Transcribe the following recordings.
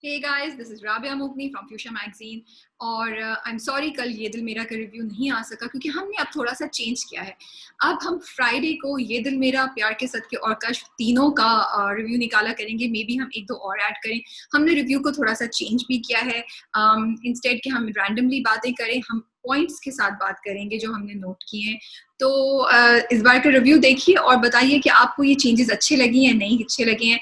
Hey guys, this is Rabia Mukni from Fuchsia Magazine और आई am sorry कल ये दिल मेरा का रिव्यू नहीं आ सका क्योंकि हमने अब थोड़ा सा चेंज किया है। अब हम फ्राइडे को ये दिल मेरा, प्यार के सदके और कश्फ तीनों का रिव्यू निकाला करेंगे। मे बी हम एक दो और ऐड करें। हमने रिव्यू को थोड़ा सा चेंज भी किया है। इंस्टेड कि हम रैंडमली बातें करें, हम पॉइंट्स के साथ बात करेंगे जो हमने नोट किए हैं। तो इस बार का रिव्यू देखिए और बताइए कि आपको ये चेंजेस अच्छे लगी हैं नहीं अच्छे लगे हैं।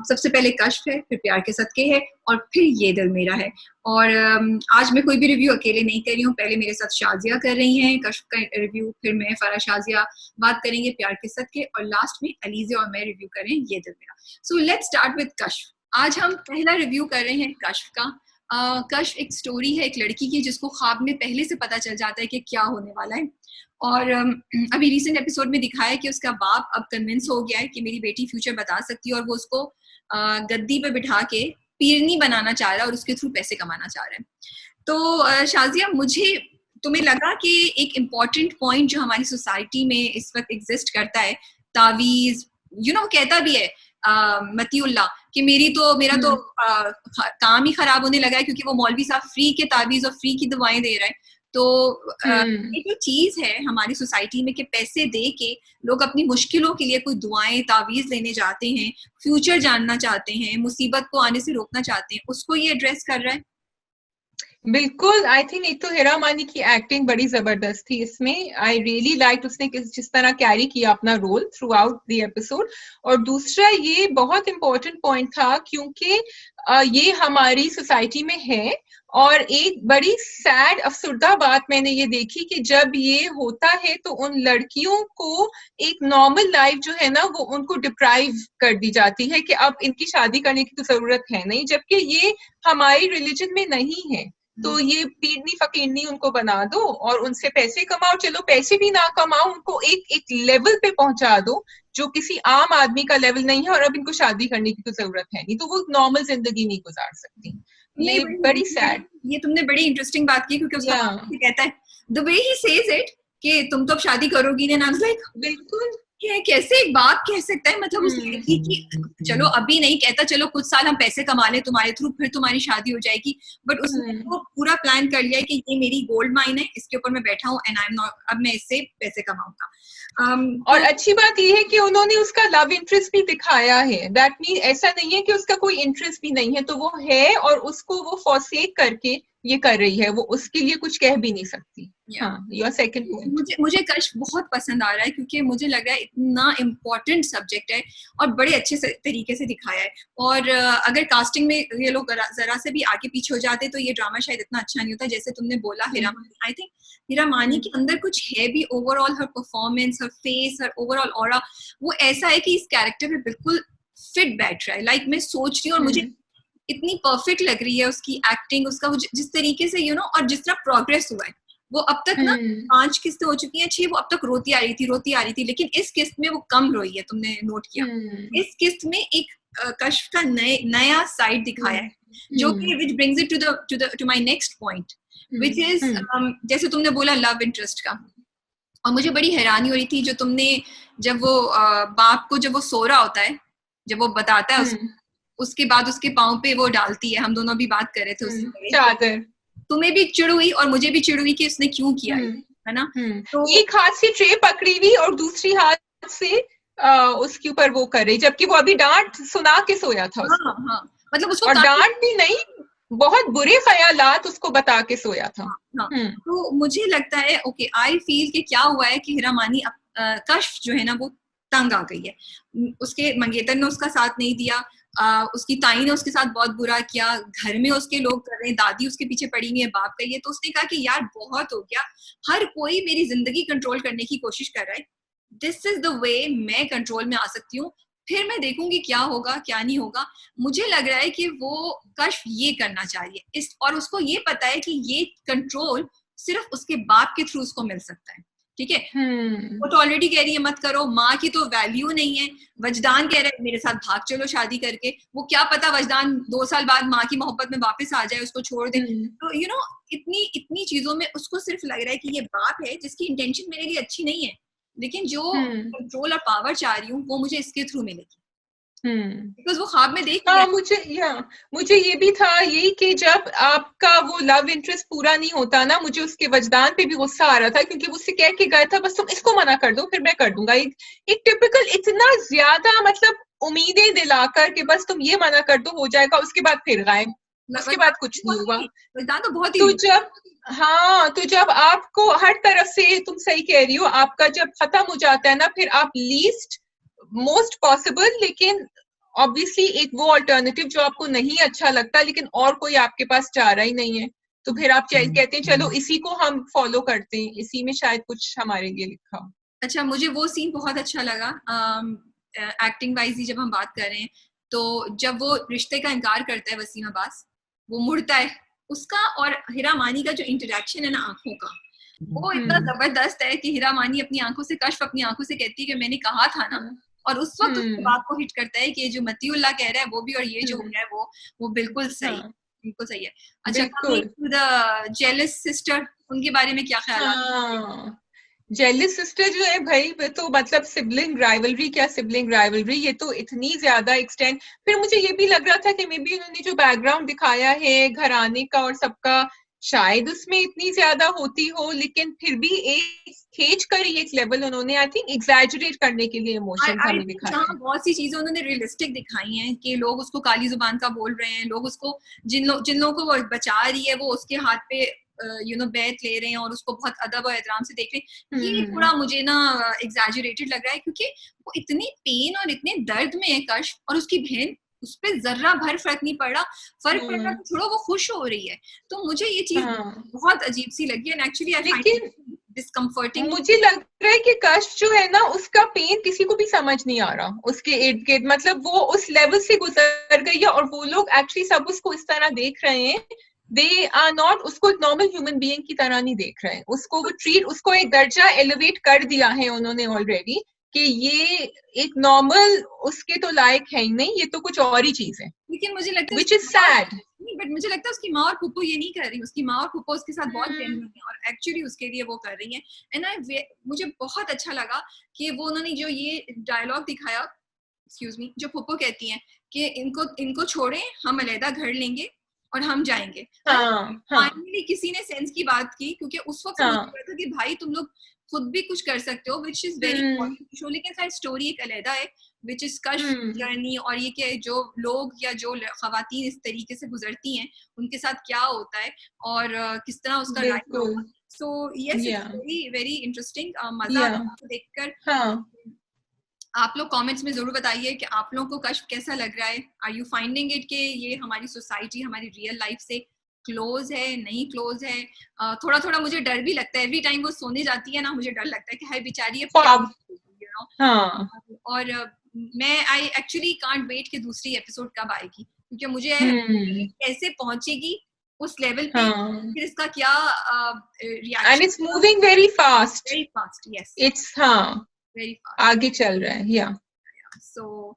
सबसे पहले कश्फ है, फिर प्यार के सदके है और फिर ये दिल मेरा है। और आज मैं कोई भी रिव्यू अकेले नहीं कर रही हूँ। पहले मेरे साथ शाजिया कर रही हैं कश्फ का रिव्यू, फिर मैं फरा शाजिया बात करेंगे प्यार के सदके और लास्ट में अलीजे और मैं रिव्यू करें ये दिल मेरा। So let's start with Kashf. आज हम पहला रिव्यू कर रहे हैं कश्फ का। कश्फ एक स्टोरी है एक लड़की की जिसको ख्वाब में पहले से पता चल जाता है कि क्या होने वाला है। और अभी रिसेंट एपिसोड में दिखाया कि उसका बाप अब कन्विंस हो गया है कि मेरी बेटी फ्यूचर बता सकती है और वो उसको गद्दी पे बिठा के पीरनी बनाना चाह रहा है और उसके थ्रू पैसे कमाना चाह रहा है। तो शाजिया, मुझे तुम्हें लगा कि एक इम्पॉर्टेंट पॉइंट जो हमारी सोसाइटी में इस वक्त एग्जिस्ट करता है, तावीज, कहता भी है मतीउल्लाह कि मेरा तो काम ही खराब होने लगा है क्योंकि वो मौलवी साहब फ्री के तावीज और फ्री की दवाएं दे रहा है। तो ये जो चीज है हमारी सोसाइटी में कि पैसे दे के लोग अपनी मुश्किलों के लिए कोई दुआएं तावीज लेने जाते हैं, फ्यूचर जानना चाहते हैं, मुसीबत को आने से रोकना चाहते हैं, उसको ये एड्रेस कर रहा है। बिल्कुल। आई थिंक एक तो हिरा मानी की एक्टिंग बड़ी जबरदस्त थी इसमें। आई रियली लाइक उसने जिस तरह कैरी किया अपना role throughout the episode. और दूसरा ये बहुत इंपॉर्टेंट पॉइंट था क्योंकि ये हमारी सोसाइटी में है। और एक बड़ी सैड अफसुर्दा बात मैंने ये देखी कि जब ये होता है तो उन लड़कियों को एक नॉर्मल लाइफ जो है ना वो उनको डिप्राइव कर दी जाती है कि अब इनकी शादी करने की तो जरूरत है नहीं, जबकि ये हमारी रिलीजन में नहीं है। तो ये पीरनी फकीरनी उनको बना दो और उनसे पैसे कमाओ। चलो पैसे भी ना कमाओ, उनको एक एक लेवल पे पहुंचा दो जो किसी आम आदमी का लेवल नहीं है और अब इनको शादी करने की तो जरूरत है नहीं, तो वो नॉर्मल जिंदगी नहीं गुजार सकती। ये बड़ी सैड। ये तुमने बड़ी इंटरेस्टिंग बात की क्योंकि उसका कहता है the way he says it कि तुम तो अब शादी करोगी ना। लाइक बिल्कुल कैसे एक बाप कह सकता है, मतलब उस लड़की की चलो अभी नहीं कहता, चलो कुछ साल हम पैसे कमा ले तुम्हारे थ्रू फिर तुम्हारी शादी हो जाएगी, बट उसने तो पूरा प्लान कर लिया है कि ये मेरी गोल्ड माइन है, इसके ऊपर मैं बैठा हूँ एंड आई एम नॉट, अब मैं इससे पैसे कमाऊंगा। और अच्छी बात ये है कि उन्होंने उसका लव इंटरेस्ट भी दिखाया है। दैट मीन ऐसा नहीं है कि उसका कोई इंटरेस्ट भी नहीं है, तो वो है और उसको वो फॉरसेक करके ये कर रही है, वो उसके लिए कुछ कह भी नहीं सकती। Your second point. मुझे कश्फ बहुत पसंद आ रहा है क्योंकि मुझे लग रहा है इतना इम्पोर्टेंट सब्जेक्ट है और बड़े अच्छे तरीके से दिखाया है। और अगर कास्टिंग में ये लोग जरा से भी आगे पीछे हो जाते तो ये ड्रामा शायद इतना अच्छा नहीं होता। जैसे तुमने बोला हिरा मानी, आई थिंक हिरा मानी के अंदर कुछ है भी। ओवरऑल हर परफॉर्मेंस, हर फेस, हर ओवरऑल ऑरा वो ऐसा है कि इस कैरेक्टर में बिल्कुल फिट बैठ रहा है। लाइक मैं सोच रही हूँ और मुझे इतनी परफेक्ट लग रही है उसकी एक्टिंग, उसका जिस तरीके से और जिस तरह प्रोग्रेस हुआ है। वो अब तक ना 5 किस्तें हो चुकी हैं, 6, वो अब तक रोती आ रही थी, लेकिन इस किस्त में वो कम रोई है। तुमने नोट किया इस किस्त में एक कश्फ का नया साइड दिखाया है जो कि which brings it to my next point which is जैसे तुमने बोला लव इंटरेस्ट का। और मुझे बड़ी हैरानी हो रही थी जो तुमने जब वो बाप को जब वो सो रहा होता है, जब वो बताता है उसके बाद उसके पाँव पे वो डालती है। हम दोनों भी बात कर रहे थे उससे चादर। तुम्हें भी चिड़ हुई और मुझे भी चिड़ हुई कि उसने क्यों किया है ना। तो एक हाथ से ट्रे पकड़ी हुई और दूसरी हाथ से उसके ऊपर वो कर रही, जबकि वो अभी डांट सुना के सोया था उसको। हाँ, मतलब उसको और डांट भी नहीं, बहुत बुरे ख्यालात उसको बता के सोया था। तो मुझे लगता है ओके, आई फील कि क्या हुआ है कि हिरा मानी कश्फ जो है ना वो तंग आ गई है। उसके मंगेतर ने उसका साथ नहीं दिया, उसकी ताई ने उसके साथ बहुत बुरा किया, घर में उसके लोग कर रहे हैं, दादी उसके पीछे पड़ी हुई है बाप का ये। तो उसने कहा कि यार बहुत हो गया, हर कोई मेरी जिंदगी कंट्रोल करने की कोशिश कर रहा है, दिस इज द वे मैं कंट्रोल में आ सकती हूँ, फिर मैं देखूंगी क्या होगा क्या नहीं होगा। मुझे लग रहा है कि वो कश्फ ये करना चाहिए और उसको ये पता है कि ये कंट्रोल सिर्फ उसके बाप के थ्रू उसको मिल सकता है। ठीक है, वो तो ऑलरेडी कह रही है मत करो, माँ की तो वैल्यू नहीं है। वजदान कह रहा है मेरे साथ भाग चलो शादी करके, वो क्या पता वजदान 2 साल बाद माँ की मोहब्बत में वापस आ जाए, उसको छोड़ दे। तो इतनी चीजों में उसको सिर्फ लग रहा है कि ये बाप है जिसकी इंटेंशन मेरे लिए अच्छी नहीं है, लेकिन जो कंट्रोल और पावर चाह रही हूँ वो मुझे इसके थ्रू मिलेगी। बिकॉज वो ख्वाब में देख लिया। हाँ, मुझे ये भी था यही कि जब आपका वो लव इंटरेस्ट पूरा नहीं होता ना, मुझे उसके वजदान पे भी गुस्सा आ रहा था, क्योंकि वो उससे कह के गया था बस तुम इसको मना कर दो फिर मैं कर दूंगा। एक टिपिकल इतना ज्यादा मतलब उम्मीदें दिलाकर कि बस तुम ये मना कर दो हो जाएगा, उसके बाद फिर गायब, उसके बाद कुछ नहीं हुआ। वजदान तो बहुत ही तो जब तो जब आपको हर तरफ से, तुम सही कह रही हो, आपका जब खत्म हो जाता है ना, फिर आप लीस्ट मोस्ट पॉसिबल, लेकिन ऑब्वियसली एक वो अल्टरनेटिव जो आपको नहीं अच्छा लगता लेकिन और कोई आपके पास चारा ही नहीं है, तो फिर आप कहते हैं चलो इसी को हम फॉलो करते हैं, इसी में शायद कुछ हमारे लिए लिखा हो। अच्छा, मुझे वो सीन बहुत अच्छा लगा एक्टिंग वाइज ही जब हम बात कर रहे हैं, तो जब वो रिश्ते का इनकार करता है वसीम अब्बास, वो मुड़ता है, उसका और हीरा मानी का जो इंटरेक्शन है ना आंखों का, वो इतना जबरदस्त है कि हीरा मानी अपनी आंखों से, कश्फ अपनी आंखों से कहती है कि मैंने कहा था ना, और उस वक्त उस बात को हिट करता है कि जो मतीउल्लाह कह रहा है वो भी, और ये जो हो रहा है वो बिल्कुल सही, बिल्कुल सही है। अच्छा, जेलस सिस्टर, उनके बारे में क्या ख्याल है? जेलिस सिस्टर जो है भाई, वो तो मतलब सिबलिंग राइवलरी, क्या सिबलिंग राइवलरी, ये तो इतनी ज्यादा एक्सटेंड। फिर मुझे ये भी लग रहा था कि मे बी उन्होंने जो बैकग्राउंड दिखाया है घराने का और सबका, शायद उसमें इतनी ज्यादा होती हो, लेकिन फिर भी एक खींच कर ही एक लेवल उन्होंने आई थिंक एग्जैजरेट करने के लिए इमोशंस हमें दिखाए हैं। बहुत सी चीजें उन्होंने रियलिस्टिक दिखाई हैं कि लोग उसको काली जुबान का बोल रहे हैं, लोग उसको जिन लोगों को वो बचा रही है वो उसके हाथ पे बैत ले रहे हैं और उसको बहुत अदब और एहतराम से देख रहे हैं। ये थोड़ा मुझे ना एग्जैजरेटेड लग रहा है, क्योंकि वो इतनी पेन और इतने दर्द में है कश्फ, और उसकी बहन, उस पर जर्रा भर फर्क नहीं पड़ रहा, फर्क पड़ रहा तो छोड़ो वो खुश हो रही है। तो मुझे ये चीज बहुत अजीब सी लगी, and actually I find discomforting. मुझे लग रहा है कि कश्फ जो है ना, उसका पेन किसी को भी समझ नहीं आ रहा उसके इर्द गिर्द, मतलब वो उस लेवल से गुजर गई है, और वो लोग एक्चुअली सब उसको इस तरह देख रहे हैं, दे आर नॉट, उसको एक नॉर्मल ह्यूमन बीइंग की तरह नहीं देख रहे हैं, उसको वो ट्रीट, उसको एक दर्जा एलिवेट कर दिया है उन्होंने ऑलरेडी, कि ये एक नॉर्मल उसके तो लायक है ही नहीं, ये तो कुछ और ही चीज है। लेकिन मुझे लगता है which is sad, बट मुझे लगता है उसकी माँ और फूफो ये नहीं कर रही, उसकी माँ और फूफो उसके साथ बहुत जेन्युइन है और एक्चुअली उसके लिए वो कर रही है। एंड मुझे बहुत अच्छा लगा कि वो उन्होंने जो ये डायलॉग दिखाया, एक्सक्यूज मी, जो फूफो कहती हैं कि इनको छोड़ें, हम अलहदा घर लेंगे और हम जाएंगे। फाइनली किसी ने सेंस की बात की, क्योंकि उस वक्त मुझे लगा था कि भाई तुम लोग खुद भी कुछ कर सकते हो, which is very important show, लेकिन खैर स्टोरी एक अलहदा है, विच इज कश्फ जर्नी, और ये कि जो लोग या जो खवातीन इस तरीके से गुजरती हैं उनके साथ क्या होता है और किस तरह उसका लाइफ होगा। So yes, it's very very interesting, मजा देखकर। आप लोग कमेंट्स में जरूर बताइए कि आप लोगों को कश्फ कैसा लग रहा है। आर यू फाइंडिंग इट कि ये हमारी सोसाइटी, हमारी रियल लाइफ से क्लोज है, नहीं क्लोज है? थोड़ा थोड़ा मुझे डर भी लगता है, एवरी टाइम वो सोने जाती है ना, मुझे डर लगता है कि हाय बेचारी और मैं आई एक्चुअली कांट वेट कि दूसरी एपिसोड कब आएगी, क्योंकि मुझे कैसे पहुंचेगी उस लेवल पे, फिर इसका क्या reaction. And it's moving very fast, yes it's very fast, आगे चल रहा है। या so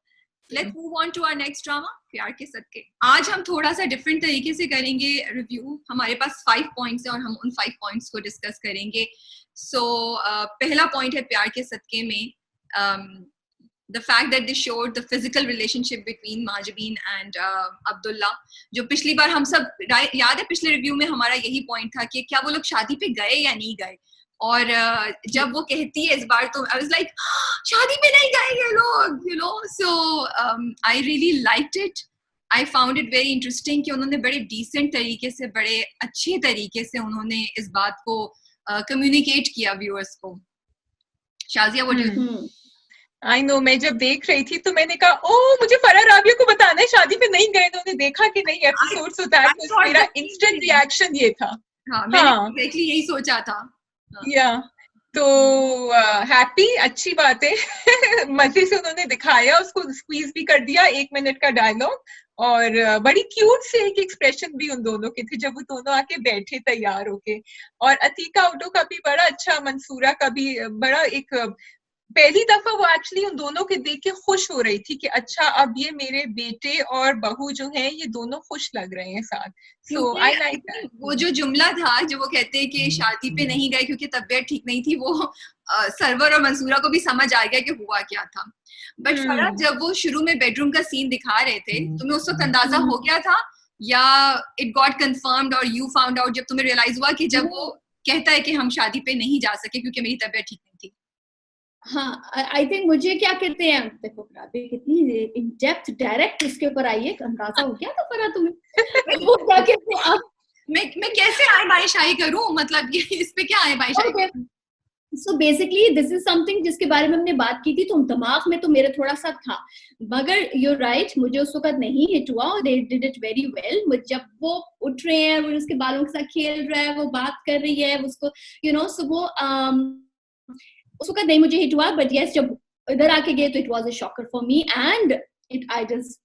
let's move on to our next drama, Pyaar Ke सदके। आज हम थोड़ा सा डिफरेंट तरीके से करेंगे रिव्यू। हमारे पास 5 पॉइंट्स हैं और हम उन 5 पॉइंट्स को डिस्कस करेंगे। सो पहला पॉइंट है प्यार के सदके में the fact that they showed the physical relationship between Mahjabeen and Abdullah, जो पिछली बार हम सब याद है, पिछले रिव्यू में हमारा यही पॉइंट था कि क्या वो लोग शादी पे गए या नहीं गए, और जब वो कहती है इस बार, तो आई वाज लाइक शादी पे नहीं गए ये लोग, you know. So I really liked it, I found it very interesting कि उन्होंने बड़े डिसेंट तरीके से, बड़े अच्छे तरीके से उन्होंने इस बात को कम्युनिकेट किया व्यूअर्स को। Shazia, what do you think? I know, मैं जब देख रही थी तो मैंने कहा ओ मुझे फराह राबिया को बताना है शादी पे नहीं गए, उन्होंने देखा कि नहीं एपिसोड, सो दैट वाज मेरा इंस्टेंट रिएक्शन ये था। मैंने एग्जैक्टली यही सोचा था। या तो हैप्पी, अच्छी बात है मजे से उन्होंने दिखाया, उसको स्क्वीज भी कर दिया 1 मिनट का डायलॉग, और बड़ी क्यूट से एक एक्सप्रेशन भी उन दोनों के थे जब वो दोनों आके बैठे तैयार होके, और अतीका उडो का भी बड़ा अच्छा, मंसूरा का भी बड़ा एक पहली दफा वो एक्चुअली उन दोनों के देख के खुश हो रही थी कि अच्छा अब ये मेरे बेटे और बहू जो है ये दोनों खुश लग रहे हैं साथ. सो आई लाइक दैट. वो जो जुमला था जो वो कहते हैं कि शादी पे नहीं गए क्योंकि तबीयत ठीक नहीं थी, वो सरवर और मंसूरा को भी समझ आ गया कि हुआ क्या था. बट फरहद जब वो शुरू में बेडरूम का सीन दिखा रहे थे, तुम्हें उस वक्त अंदाजा हो गया था या इट गॉट कंफर्म्ड और यू फाउंड आउट जब तुम्हें रियलाइज हुआ कि जब वो कहता है कि हम शादी पे नहीं जा सके क्योंकि मेरी तबीयत ठीक नहीं थी? हाँ, आई थिंक मुझे क्या कहते हैं, देखो राबी कितनी इन डेप्थ डायरेक्ट इसके ऊपर आई है, अंदाजा हो गया था फरहद तुम्हें. वो क्या कहते हैं, मैं कैसे आए बाई शाही करूं, मतलब ये इस पे क्या आए by shahi. So basically this is something जिसके बारे में हमने बात की थी, तो दिमाग में तो मेरे थोड़ा सा था, मगर यू राइट, मुझे उस वक्त नहीं हिट हुआ. They did it very well. जब वो उठ रहे हैं, वो उसके बालों के साथ खेल रहा है, वो बात कर रही है उसको, यू नो, सो वो उस वक्त नहीं मुझे हिट हुआ. बट यस, जब इधर आके गए तो it was a shocker for me and I just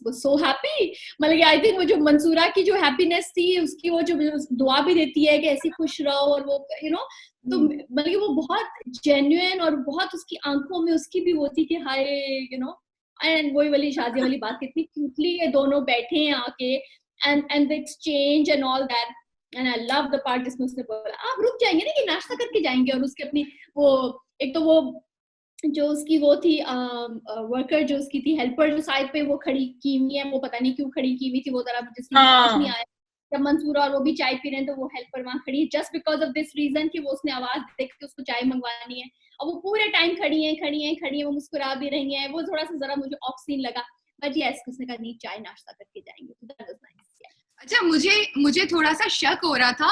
was so happy. मतलब आई थिंक वो जो मंसूरा की जो हैप्पीनेस थी, उसकी वो जो दुआ भी देती है कि ऐसी खुश रहो, और वो यू नो, तो मतलब वो बहुत जेन्युइन, और बहुत उसकी आंखों में उसकी भी वो थी कि हाय, यू नो. एंड वही वाली शादी वाली बात, कितनी क्यूटली ये दोनों बैठे हैं आके, and the exchange and all that. And I love the part जिसमें उसने बोला आप रुक जाएंगे ना कि नाश्ता करके जाएंगे, और उसके अपनी वो, एक तो वो जो उसकी वो थी वर्कर, जो उसकी थी हेल्पर, जो साइड पे वो खड़ी की हुई है, वो पता नहीं क्यों खड़ी की हुई थी, वो जरा जिसकी समझ नहीं आया. जब मंसूरा और वो भी चाय पी रहे हैं तो वो हेल्पर वहां खड़ी है just because of this reason कि वो उसने आवाज देख के उसको चाय मंगवानी है, और वो पूरे टाइम खड़ी है, वो मुस्कुरा भी रही है. वो थोड़ा सा जरा मुझे ऑफ सीन लगा, बट यस, उसने कहा नहीं चाय नाश्ता करके जाएंगे, तो दैट वाज नाइस. अच्छा, मुझे थोड़ा सा शक हो रहा था,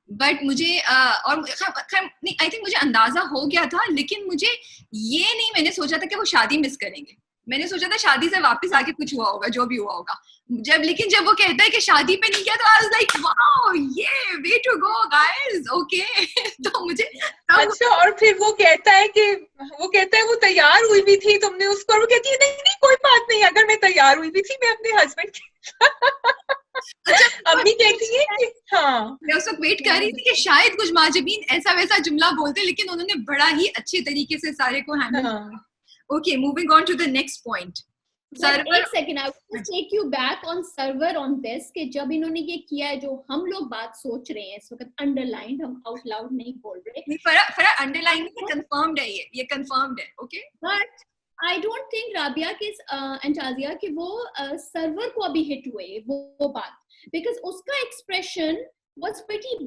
बट मुझे और नहीं, आई थिंक मुझे अंदाजा हो गया था, लेकिन मुझे ये नहीं मैंने सोचा था कि वो शादी मिस करेंगे. मैंने सोचा था शादी से वापस आके कुछ हुआ होगा, जो भी हुआ होगा. लेकिन जब वो कहता है कि शादी पे नहीं किया, तो आई वाज लाइक वाओ, ये way to go guys, okay. तो मुझे अच्छा, और फिर वो कहता है वो तैयार हुई भी थी तुमने उसको, और वो कहती है नहीं कोई बात नहीं, अगर मैं तैयार हुई भी थी मैं अपने हस्बैंड के अम्मी कहती है कि हाँ, मैं उस वक्त वेट कर रही थी कि शायद कुछ माजबीन ऐसा वैसा जुमला बोलते, लेकिन उन्होंने बड़ा ही अच्छे तरीके से सारे को हैंडल किया. Okay, moving on to the next point. एक second, I will take you back on server on this, कि जब इन्होंने ये किया है, जो हम लोग बात सोच रहे हैं इस वक्त अंडरलाइन, हम आउट लाउड नहीं बोल रहे. फरा अंडरलाइन में कंफर्म्ड है, ये कंफर्म्ड है. Okay, but I don't think Rabia के एंड शाजिया कि वो सर्वर को अभी हिट हुए वो बात, बिकॉज उसका एक्सप्रेशन वाज प्रीटी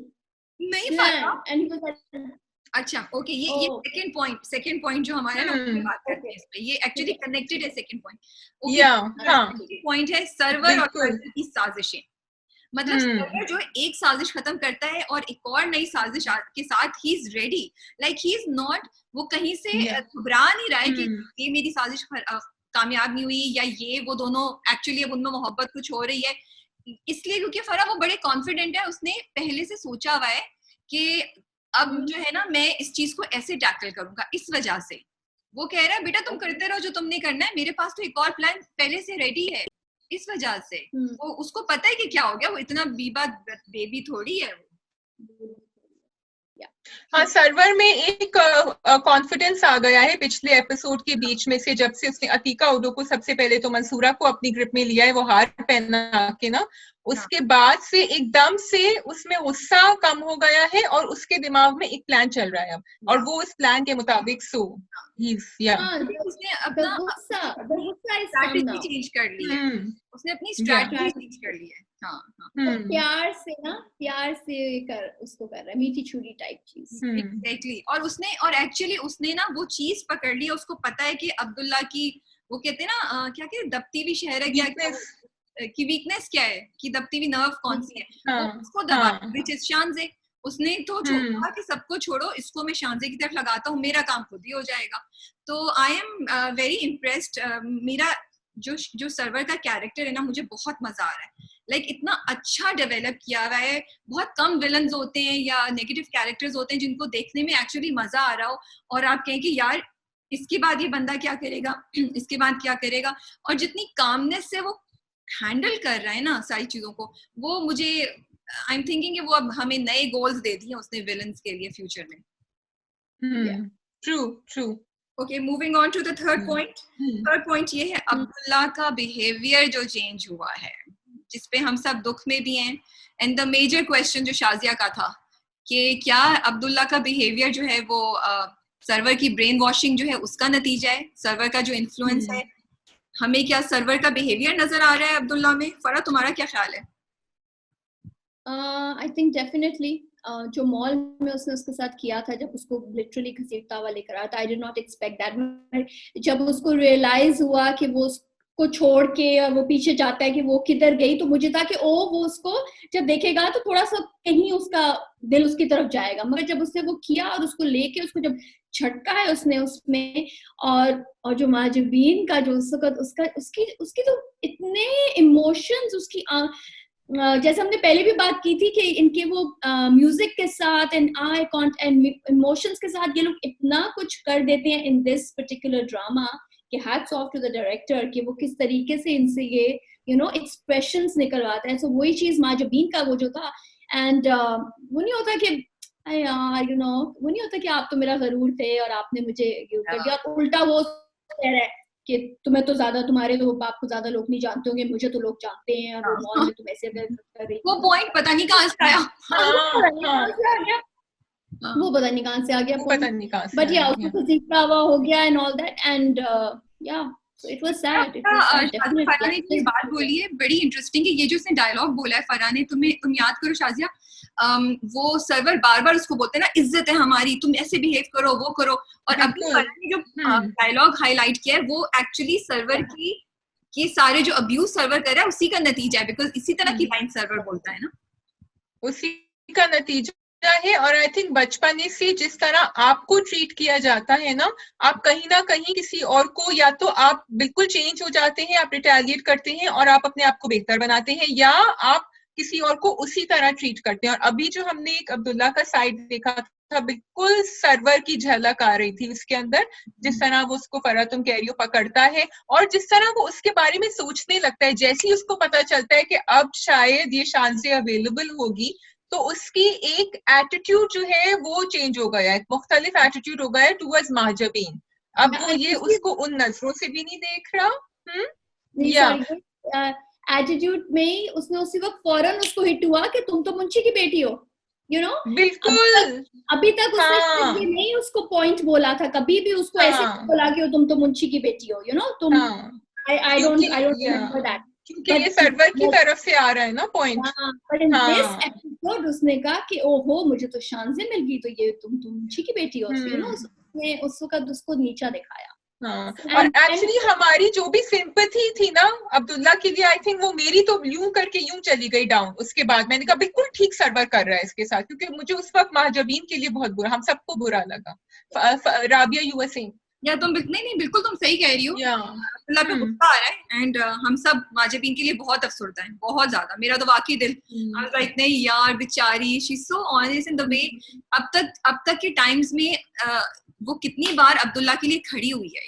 नहीं फरा. एंड ही वाज अच्छा, ओके, ये सेकंड पॉइंट जो हमारा ना बात करते हैं इस पे, ये एक्चुअली कनेक्टेड है सेकंड पॉइंट. ओके, पॉइंट है सर्वर और सर्वर की साजिशें. मतलब सर्वर जो एक साजिश खत्म करता है और एक और नई साजिश के साथ he is ready, like he is not, वो कहीं से घबरा नहीं रहा है कि ये मेरी साजिश कामयाब नहीं हुई, या ये वो दोनों एक्चुअली अब उनमें मोहब्बत कुछ हो रही है. इसलिए क्योंकि फरा वो बड़े कॉन्फिडेंट है, उसने पहले से सोचा हुआ है कि अब जो है ना मैं इस चीज को ऐसे टैकल करूंगा. इस वजह से वो कह रहा है बेटा तुम करते रहो जो तुमने करना है, मेरे पास तो एक और प्लान पहले से रेडी है. इस वजह से वो उसको पता है कि क्या हो गया, वो इतना बीबा बेबी थोड़ी है वो. हाँ, सर्वर में एक कॉन्फिडेंस आ गया है पिछले एपिसोड के बीच में से, जब से उसने अतीका उदो को सबसे पहले तो मंसूरा को अपनी ग्रिप में लिया है, वो हार पहना के ना, उसके बाद से एकदम से उसमें गुस्सा कम हो गया है और उसके दिमाग में एक प्लान चल रहा है अब, और वो उस प्लान के मुताबिक उसने अपना स्ट्रैटेजी चेंज कर ली है. उसने अपनी स्ट्रैटेजी चेंज कर ली है. प्यार से कर उसको कर रहा है, मीठी छुरी टाइप चीज. एग्जैक्टली. और एक्चुअली उसने ना वो चीज पकड़ ली है. उसको पता है कि अब्दुल्ला की वो कहते हैं ना क्या कहते हैं, दबती हुई शहर है क्या की वीकनेस क्या है, कि दबती हुई नर्व कौन सी है, वो उसको दबा, विच इज शानज़े. उसने तो छोड़ा कि सबको छोड़ो, इसको मैं शानज़े की तरफ लगाता हूँ, मेरा काम खुद ही हो जाएगा. तो आई एम वेरी इम्प्रेस्ड. मेरा जो सर्वर का कैरेक्टर है ना, मुझे बहुत मजा आ रहा है. लाइक इतना अच्छा डेवलप किया हुआ है. बहुत कम विलन्स होते हैं या नेगेटिव कैरेक्टर्स होते हैं जिनको देखने में एक्चुअली मजा आ रहा हो, और आप कहें कि यार इसके बाद ये बंदा क्या करेगा, इसके बाद क्या करेगा. और जितनी कामनेस से वो हैंडल कर रहा है ना सारी चीजों को, वो मुझे आई एम थिंकिंग कि वो अब हमें नए गोल्स दे दिए उसने विलन्स के लिए फ्यूचर में. True. Okay, moving on to the third point. Third point ये है अब्दुल्ला का बिहेवियर जो चेंज हुआ है, जिसपे हम सब दुख में भी हैं। एंड द मेजर क्वेश्चन जो शाजिया का था कि क्या अब्दुल्ला का बिहेवियर जो है वो सर्वर की ब्रेन वॉशिंग जो है उसका नतीजा है, सर्वर का जो इन्फ्लुएंस है, हमें क्या सर्वर का बिहेवियर नजर आ रहा है अब्दुल्ला में? फरा, तुम्हारा क्या ख्याल है? आई थिंक डेफिनेटली जो मॉल में उसने उसके साथ किया था, जब उसको लिटरली घसीटता हुआ लेकर आया था, I did not expect that. जब उसको रियलाइज हुआ कि वो उसको छोड़ के और वो पीछे जाता है कि वो किधर गई, तो मुझे था कि वो उसको जब देखेगा तो थोड़ा सा कहीं उसका दिल उसकी तरफ जाएगा, मगर जब उसने वो किया और उसको लेके उसको जब झटका है उसने उसमें, और जो माजबीन का जो उसकी तो इतने इमोशंस उसकी जैसे हमने पहले भी बात की थी कि इनके वो म्यूजिक के साथ and I can't and emotions के साथ ये लोग इतना कुछ कर देते हैं इन दिस पर्टिकुलर ड्रामा कि hats off to the director कि वो किस तरीके से इनसे ये एक्सप्रेशंस निकलवाता है। सो वही चीज माजबीन का वो जो था, एंड वो नहीं होता कि वो नहीं होता कि आप तो मेरा जरूर थे और आपने मुझे ये कर दिया, उल्टा वो कह रहा है कि तुम्हें तो ज्यादा, तुम्हारे तो बाप को ज्यादा लोग नहीं जानते होंगे, मुझे तो लोग जानते हैं, और वो मॉल में तुम ऐसे कर रही, वो पॉइंट पता नहीं कहां से आया, वो पता नहीं कहां से आ गया, पता नहीं कहां से, बट या उसको सीखा हुआ हो गया एंड ऑल दैट, एंड या इट वाज सैड। फराह ने एक बात बोली है बड़ी इंटरेस्टिंग, ये जो उसने डायलॉग बोला है फराह ने, तुम याद करो शाजिया, वो सर्वर बार बार उसको बोलते हैं ना, इज्जत है हमारी, तुम ऐसे बिहेव करो, वो करो, और अभी फराह ने जो डायलॉग हाईलाइट किया है वो एक्चुअली सर्वर की ये सारे जो अब्यूज सर्वर कर रहा है उसी का नतीजा है, बिकॉज इसी तरह की लाइन सर्वर बोलता है ना, उसी का नतीजा है। और आई थिंक बचपन से जिस तरह आपको ट्रीट किया जाता है ना, आप कहीं ना कहीं किसी और को, या तो आप बिल्कुल चेंज हो जाते हैं, आप रिटेलिएट करते हैं और आप अपने आप को बेहतर बनाते हैं, या आप किसी और को उसी तरह ट्रीट करते हैं। और अभी जो हमने एक अब्दुल्ला का साइड देखा था, बिल्कुल सर्वर की झलक आ रही थी उसके अंदर, जिस तरह वो उसको, फरा तुम कह रही हो, पकड़ता है और जिस तरह वो उसके बारे में सोचने लगता है। जैसे ही उसको पता चलता है कि अब शायद ये शांति अवेलेबल होगी, तो उसकी एक एटीट्यूड जो है वो चेंज हो गया है, मुख्तलिफ एटीट्यूड हो गया है टूवर्ड्स माहजबीन। अब वो ये उसको उन नजरों से भी नहीं देख रहा। एटीट्यूड में ही उसने उसी वक्त फौरन उसको हिट हुआ कि तुम तो मुंशी की बेटी हो, बिल्कुल। अभी तक उसने ये नहीं उसको पॉइंट बोला था, कभी भी उसको ऐसे बोला कि तुम तो मुंशी की बेटी हो, तुम, आई डोंट रिमेंबर दैट, क्योंकि ये सर्वर की तरफ से आ रहा है ना point. But in this episode उसने कहा कि ओहो मुझे तो शान से मिल गई, तो ये तुम मुंशी की बेटी हो, उसने उस वक्त उसको नीचा दिखाया। और एक्चुअली हमारी जो भी सिंपैथी थी ना अब्दुल्ला के लिए, आई थिंक वो मेरी तो यूं करके यूं चली गई डाउन। उसके बाद मैंने कहा बिल्कुल ठीक सर्वर कर रहा है इसके साथ, क्योंकि मुझे उस वक्त महाजबीन के लिए बहुत बुरा, हम सबको बुरा लगा। राबिया यू वर सेइंग, या तुम नहीं बिल्कुल तुम सही कह रही हो, अब्दुल्ला पे गुस्सा आ रहा है, एंड हम सब माजबीन के लिए बहुत अफसरदा हैं, बहुत ज्यादा। मेरा तो वाकई दिल, आई वाज लाइक नहीं यार बेचारी, she is so honest in the way. अब तक के टाइम्स में वो कितनी बार अब्दुल्ला के लिए खड़ी हुई है,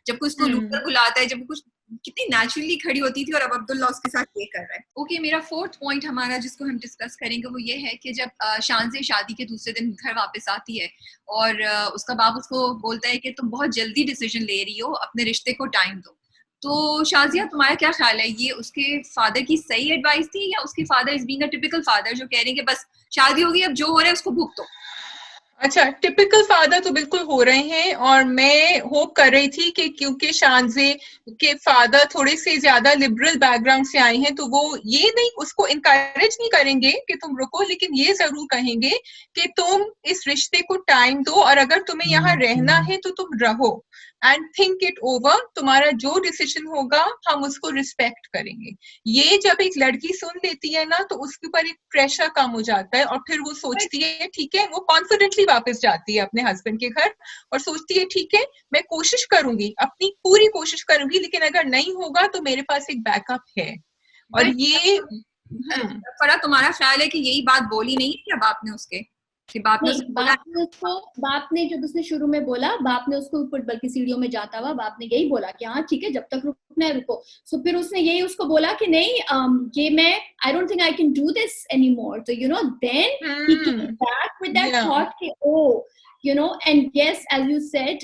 जब कुछ उसको लूटर बुलाता है, जब कुछ कितनी नेचुरली खड़ी होती थी, और अब अब्दुल्ला उसके साथ ये कर रहा है। ओके, मेरा फोर्थ पॉइंट हमारा जिसको हम डिस्कस करेंगे वो ये है कि जब शान से शादी के दूसरे दिन घर वापस आती है और उसका बाप उसको बोलता है कि तुम बहुत जल्दी डिसीजन ले रही हो, अपने रिश्ते को टाइम दो। तो शाजिया तुम्हारा क्या ख्याल है, ये उसके फादर की सही एडवाइस थी, या उसके father is being a typical father जो कह रहे हैं कि बस शादी होगी, अब जो हो रहा है उसको भुगतो? अच्छा, टिपिकल फादर तो बिल्कुल हो रहे हैं, और मैं होप कर रही थी कि क्योंकि शानजे के फादर थोड़े से ज्यादा लिबरल बैकग्राउंड से आए हैं, तो वो ये नहीं उसको इनकरेज नहीं करेंगे कि तुम रुको, लेकिन ये जरूर कहेंगे कि तुम इस रिश्ते को टाइम दो, और अगर तुम्हें यहाँ रहना है तो तुम रहो, एंड थिंक इट ओवर, तुम्हारा जो डिसीजन होगा हम उसको रिस्पेक्ट करेंगे। ये जब एक लड़की सुन लेती है ना, तो उसके ऊपर एक प्रेशर कम हो जाता है, और फिर वो सोचती है ठीक है, वो कॉन्फिडेंटली वापस जाती है अपने हस्बैंड के घर और सोचती है ठीक है मैं कोशिश करूंगी, अपनी पूरी कोशिश करूंगी, लेकिन अगर नहीं होगा तो मेरे पास एक बैकअप है। और ये फरा तुम्हारा ख्याल है कि यही बात बोली नहीं क्या बाप ने उसके, कि बाप ने जब उसने शुरू में बोला, बाप ने उसको ऊपर बल्कि सीढ़ियों में जाता हुआ बाप ने यही बोला कि हाँ ठीक है, जब तक रुक रुकना है रुको. So फिर उसने यही उसको बोला कि नहीं, ये मैं I don't think I can do this anymore. So you know, then he came back with that thought कि oh, you know, and yes, as you said,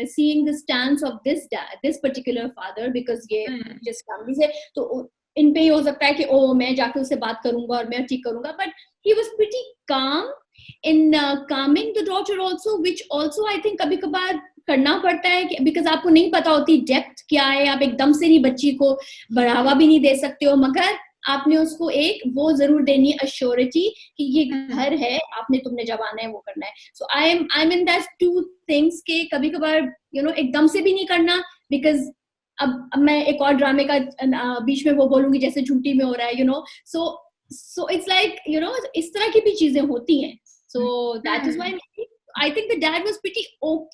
seeing the stance of this dad, this particular father, because ये जिस family से, तो इन पे हो सकता है कि ओ मैं जाके उससे बात करूंगा और मैं ठीक करूंगा, but he was pretty calm in calming the daughter also, which also I think कभी कभार करना पड़ता है, बिकॉज आपको नहीं पता होती डेप्थ क्या है, आप एकदम से नहीं बच्ची को बढ़ावा भी नहीं दे सकते हो, मगर आपने उसको एक वो जरूर देनी अश्योरिटी कि ये घर है, आपने तुमने जब आना है वो करना है. So I am in that two things के कभी कभार यू नो एकदम से भी नहीं करना, बिकॉज अब मैं एक और ड्रामे का बीच में वो बोलूंगी जैसे झूठी में हो रहा है, you know, so it's like you know इस तरह की भी चीजें होती हैं. So that is why I think the dad was pretty okay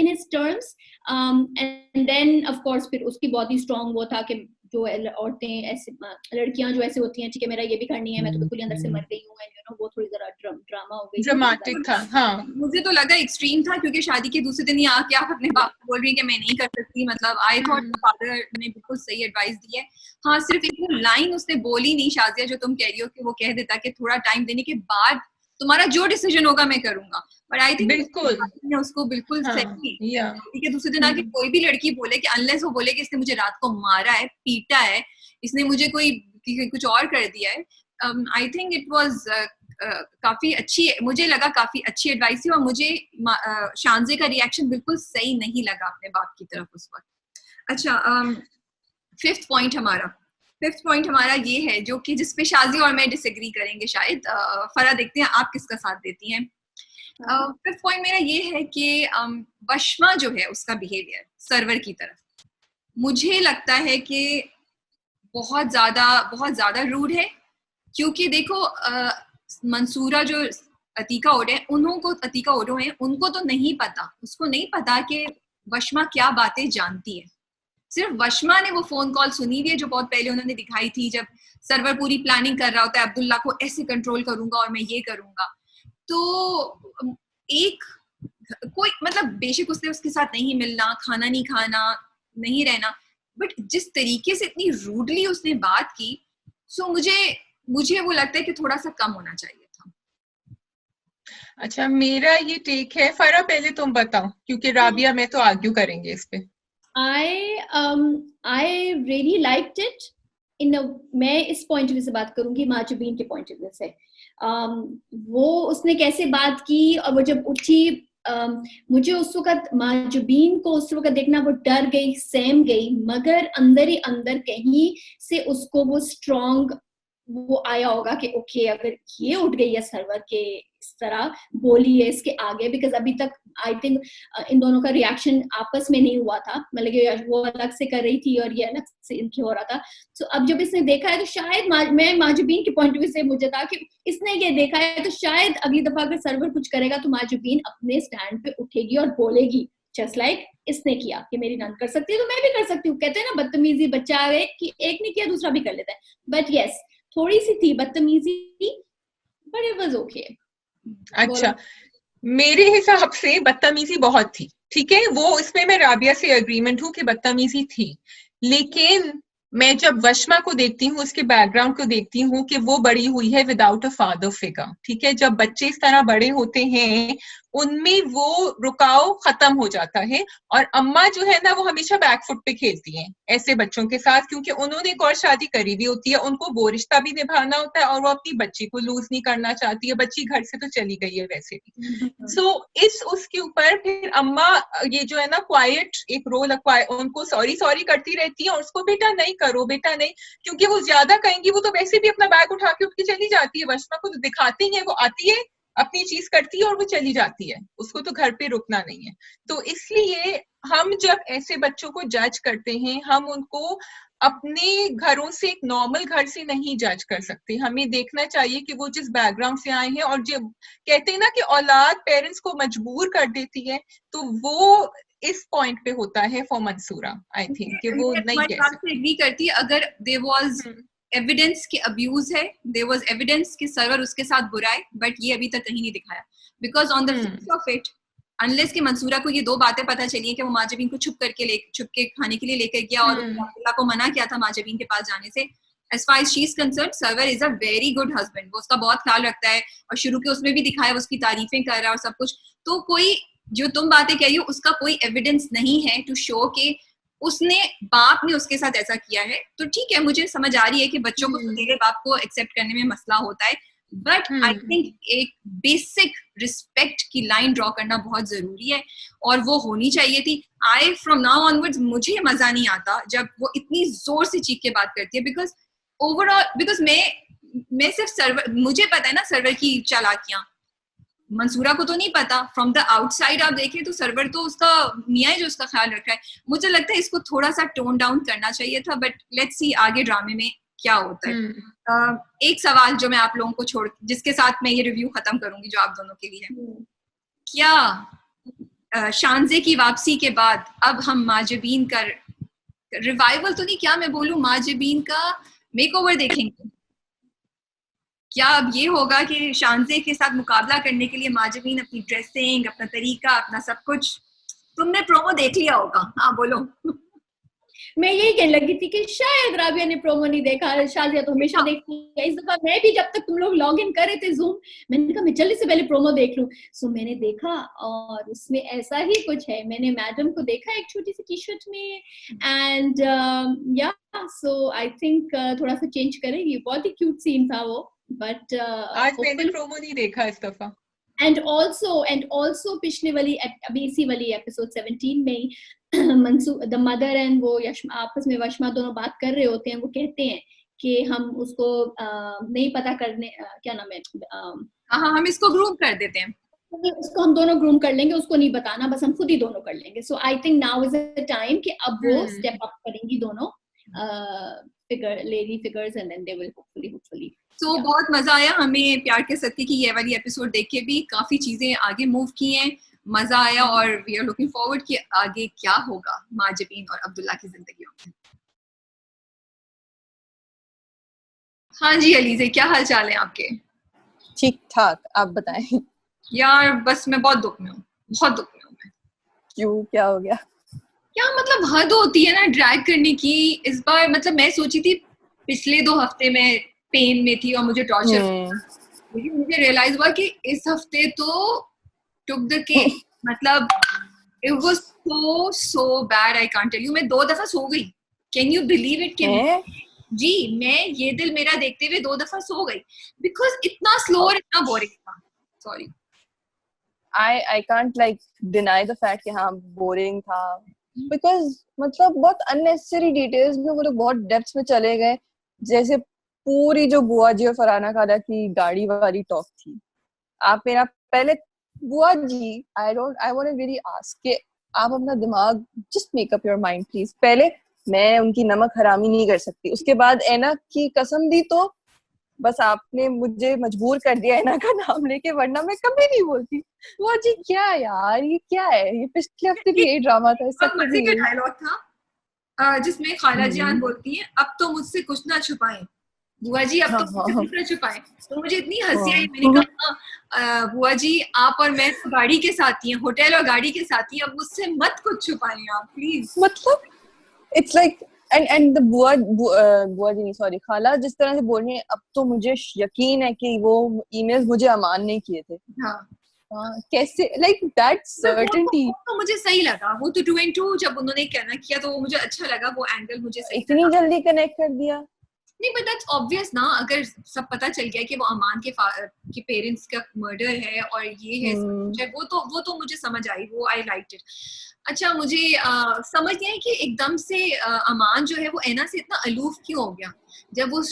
in his terms, and then of course फिर उसकी बहुत ही strong वो था कि जो औरतें ऐसे लड़कियां जो ऐसे होती हैं, ठीक है मेरा ये भी करनी है, मैं तो बिल्कुल अंदर से मर गई हूँ, एंड यू नो वो थोड़ी जरा ड्रामा हो गई, ड्रामेटिक था. हाँ, मुझे तो लगा एक्सट्रीम था, क्योंकि शादी के दूसरे दिन ही आके आप अपने बाप को बोल रही हैं कि मैं नहीं कर सकती. मतलब आई थॉट फादर ने बिल्कुल सही एडवाइस दी है. हाँ, सिर्फ एक लाइन उसने बोली नहीं शाजिया जो तुम कह रही हो कि वो कह देता कि थोड़ा टाइम देने के बाद तुम्हारा जो डिसीजन होगा मैं करूंगा, बट आई थिंक बिल्कुल उसको बिल्कुल सही ठीक है. दूसरे दिन आके कोई भी लड़की बोले कि अनलेस वो बोले कि इसने मुझे रात को मारा है, पीटा है, इसने मुझे कोई कुछ और कर दिया है, आई थिंक इट वाज काफी अच्छी, मुझे लगा काफी अच्छी एडवाइस थी. और मुझे शानजे का रिएक्शन बिल्कुल सही नहीं लगा अपने बाप की तरफ उस वक्त. अच्छा, फिफ्थ पॉइंट हमारा ये है जो कि जिसपे शाजी और मैं डिसएग्री करेंगे शायद. फरा, देखते हैं आप किसका साथ देती हैं. फिफ्थ पॉइंट मेरा ये है कि वशमा जो है उसका बिहेवियर सर्वर की तरफ मुझे लगता है कि बहुत ज्यादा रूड है. क्योंकि देखो मंसूरा जो अतीका ओडो है उनको तो नहीं पता, उसको नहीं पता कि वशमा क्या बातें जानती है. सिर्फ वशमा ने वो फोन कॉल सुनी हुई है जो बहुत पहले उन्होंने दिखाई थी, जब सर्वर पूरी प्लानिंग कर रहा होता है अब्दुल्ला को ऐसे कंट्रोल करूंगा और मैं ये करूंगा. तो एक कोई मतलब बेशक उसने उसके साथ नहीं मिलना, खाना नहीं खाना, नहीं रहना, बट जिस तरीके से इतनी रूडली उसने बात की, सो मुझे वो लगता है कि थोड़ा सा कम होना चाहिए था. अच्छा, मेरा ये टेक है. फरा पहले तुम बताओ, क्योंकि राबिया मैं तो आर्ग्यू करेंगे इस पे. I really liked it मैं इस पॉइंट ऑफ व्यू से बात करूंगी, माजुबीन के पॉइंट ऑफ व्यू से. वो उसने कैसे बात की, और वो जब उठी, मुझे उस वक्त माजुबीन को उस वक्त देखना, वो डर गई, सहम गई, मगर अंदर ही अंदर कहीं से उसको वो स्ट्रॉन्ग वो आया होगा कि ओके अगर ये उठ गई है सर्वर के इस तरह बोली है इसके आगे, बिकॉज अभी तक आई थिंक इन दोनों का रिएक्शन आपस में नहीं हुआ था, मतलब वो अलग से कर रही थी और ये अलग से इनकी हो रहा था. तो अब जब इसने देखा है तो शायद मैं माजुबीन के पॉइंट ऑफ व्यू से मुझे था कि इसने ये देखा है तो शायद अगली दफा अगर सर्वर कुछ करेगा तो माजुबीन अपने स्टैंड पे उठेगी और बोलेगी, जस्ट लाइक इसने किया कि मेरी नंद कर सकती है तो मैं भी कर सकती हूँ. कहते हैं ना बदतमीजी बच्चा है कि एक नहीं किया दूसरा भी कर लेता है, बट यस थोड़ी सी थी बदतमीजी, बट इट वाज ओके. अच्छा, मेरे हिसाब से बदतमीजी बहुत थी, ठीक है, वो इसमें मैं राबिया से एग्रीमेंट हूँ कि बदतमीजी थी. लेकिन मैं जब वशमा को देखती हूँ, उसके बैकग्राउंड को देखती हूँ कि वो बड़ी हुई है विदाउट अ फादर फिगर, ठीक है. जब बच्चे इस तरह बड़े होते हैं उनमें वो रुकाव खत्म हो जाता है, और अम्मा जो है ना वो हमेशा बैकफुट पे खेलती हैं ऐसे बच्चों के साथ, क्योंकि उन्होंने एक और शादी करी हुई होती है, उनको वो रिश्ता भी निभाना होता है और वो अपनी बच्ची को लूज नहीं करना चाहती है. बच्ची घर से तो चली गई है वैसे भी. सो उसके ऊपर फिर अम्मा ये जो है ना क्वाइट एक रोल उनको सॉरी करती रहती है, और उसको बेटा नहीं करो, बेटा नहीं, क्योंकि वो ज्यादा कहेंगी वो तो वैसे भी अपना बैग उठा के उठ के चली जाती है. वशमा को तो दिखाती है, वो आती है अपनी चीज करती है और वो चली जाती है, उसको तो घर पे रुकना नहीं है. तो इसलिए हम जब ऐसे बच्चों को जज करते हैं, हम उनको अपने घरों से एक नॉर्मल घर से नहीं जज कर सकते. हमें देखना चाहिए कि वो जिस बैकग्राउंड से आए हैं, और जब कहते हैं ना कि औलाद पेरेंट्स को मजबूर कर देती है, तो वो इस पॉइंट पे होता है फॉर मंसूरा. आई थिंक कि वो नहीं कह सकती. एग्री करती है अगर देयर वाज एविडेंस के अब्यूज है, देयर वाज एविडेंस कि सर्वर उसके साथ बुरा है, बट ये अभी तक कहीं नहीं दिखाया, because on the face of it unless कि मंसूरा को ये 2 बातें पता चली है कि वो माजबीन को छुप के खाने के लिए लेकर गया और अब्दुल्ला को मना किया था माजबीन के पास जाने से. As far as she is concerned, Sarwar is a very good husband. वो उसका बहुत ख्याल रखता है और शुरू के उसमें भी दिखाया, वो उसकी तारीफें कर रहा है और सब कुछ. तो कोई जो तुम बातें कह रही हो उसका कोई एविडेंस नहीं है टू शो कि उसने बाप ने उसके साथ ऐसा किया है. तो ठीक है, मुझे समझ आ रही है कि बच्चों को तेरे बाप को एक्सेप्ट करने में मसला होता है, बट आई थिंक एक बेसिक रिस्पेक्ट की लाइन ड्रॉ करना बहुत जरूरी है और वो होनी चाहिए थी. आई फ्रॉम नाउ ऑनवर्ड्स मुझे मजा नहीं आता जब वो इतनी जोर से चीख के बात करती है, बिकॉज ओवरऑल बिकॉज मैं सिर्फ सर्वर, मुझे पता है ना सर्वर की चालाकियां, मंसूरा को तो नहीं पता. फ्रॉम द आउटसाइड आप देखें तो सर्वर तो उसका मियां है जो उसका ख्याल रख रहा है. मुझे लगता है इसको थोड़ा सा टोन डाउन करना चाहिए था, बट लेट्स सी आगे ड्रामे में क्या होता है. एक सवाल जो मैं आप लोगों को जिसके साथ मैं ये रिव्यू खत्म करूंगी जो आप दोनों के लिए है, क्या शानजे की वापसी के बाद अब हम माजबीन का रिवाइवल तो नहीं, क्या मैं बोलूं, माजबीन का मेकओवर देखेंगे? क्या अब ये होगा कि शानजे के साथ मुकाबला करने के लिए माजबीन अपनी ड्रेसिंग, अपना तरीका, अपना सब कुछ, तुमने प्रोमो देख लिया होगा, हाँ बोलो. मैं यही कहने लगी थी कि शायद राबिया ने प्रोमो नहीं देखा, शाजिया तो हमेशा देखती है. इस दफा मैं भी जब तक तुम लोग लॉग इन कर रहे थे जूम, मैंने कहा मैं जल्दी से पहले प्रोमो देख लूं. सो मैंने देखा और उसमें ऐसा ही कुछ है. मैंने मैडम को देखा एक छोटी सी टी शर्ट में, एंड या सो आई थिंक थोड़ा सा चेंज करेगी. बहुत ही क्यूट सीन था वो, बट आज मैंने प्रोमो नहीं देखा इस दफा. and also पिछले वाली अभी इसी वाली एपिसोड 17 में मंसूर द मदर एंड वो यशमा आपस में वशमा दोनों बात कर रहे होते हैं. वो कहते हैं कि हम उसको नहीं पता करने क्या नाम है, हाँ हम इसको ग्रूम कर देते हैं, उसको हम दोनों ग्रूम कर लेंगे, उसको नहीं बताना, बस हम खुद ही दोनों कर लेंगे. So I think now is the time कि अब वो स्टेप अप करेंगी दोनों lady figures, and then they will hopefully. तो बहुत मजा आया हमें प्यार के सत्य की ये वाली एपिसोड देख के भी. काफी चीजें आगे मूव की हैं, मजा आया और वी आर लुकिंग फॉरवर्ड कि आगे क्या होगा माजबीन और अब्दुल्ला की जिंदगी में. हाँ जी अलीज़े, क्या हाल चाल है आपके? ठीक ठाक, आप बताएं. यार बस मैं बहुत दुख में हूँ, बहुत दुख में हूँ मैं. क्यों, क्या हो गया? क्या मतलब हद होती है ना ड्रैग करने की. इस बार मतलब मैं सोची थी पिछले 2 हफ्ते में पेन में थी और मुझे टॉर्चर, लेकिन मुझे रियलाइज हुआ कि इस हफ्ते तो टुक द केक. मतलब it was so bad, I can't tell you. मैं 2 दफा सो गई. Can you believe it? जी मैं ये दिल मेरा देखते हुए 2 दफा सो गई, बिकॉज इतना स्लो और इतना बोरिंग था. Sorry, I can't like deny the fact कि हाँ बोरिंग था, because मतलब बहुत unnecessary details में वो लोग बहुत डेप्थ्स में चले गए. जैसे पूरी जो बुआ जी और फरहाना खाला की गाड़ी वाली टॉक थी. आप मेरा पहले बुआ जी, I want to really ask कि आप अपना दिमाग just make up your mind please. पहले मैं उनकी नमक हरामी नहीं कर सकती, उसके बाद ऐना की कसम दी तो बस आपने मुझे मजबूर कर दिया ऐना का नाम लेके, वरना मैं कभी नहीं बोलती. बुआ जी क्या यार, ये क्या है? ये पिछले हफ्ते भी यही ड्रामा था. मजे का डायलॉग था जिसमें खाला जान बोलती है अब तो मुझसे कुछ ना छुपाएं बुआ जी, अब तो मुझसे कुछ ना छुपाएं. तो मुझे इतनी हंसी आई, मैंने कहा बुआ जी आप और मैं गाड़ी के साथी हैं, होटल और गाड़ी के साथी हैं, अब मुझसे मत कुछ छुपाएं आप प्लीज. मतलब इट्स लाइक एंड द बुआ जी नहीं सॉरी खाला जिस तरह से बोल रही है, अब तो मुझे यकीन है कि वो ईमेल मुझे अमान नहीं किए थे. हाँ कैसे, लाइक दैट सर्टेनिटी. तो मुझे सही लगा वो तो 2 and 2 जब उन्होंने कहना किया तो वो मुझे अच्छा लगा, वो एंगल मुझे सही इतनी जल्दी कनेक्ट कर दिया. नहीं बट दैट्स ऑब्वियस ना, अगर सब पता चल गया कि वो अमान के पेरेंट्स का मर्डर है और ये है वो तो मुझे समझ आई, वो आई लाइक्ड इट. अच्छा मुझे समझ नहीं आई कि एकदम से अमान जो है वो ऐना से इतना अलूफ क्यों हो गया. जब वो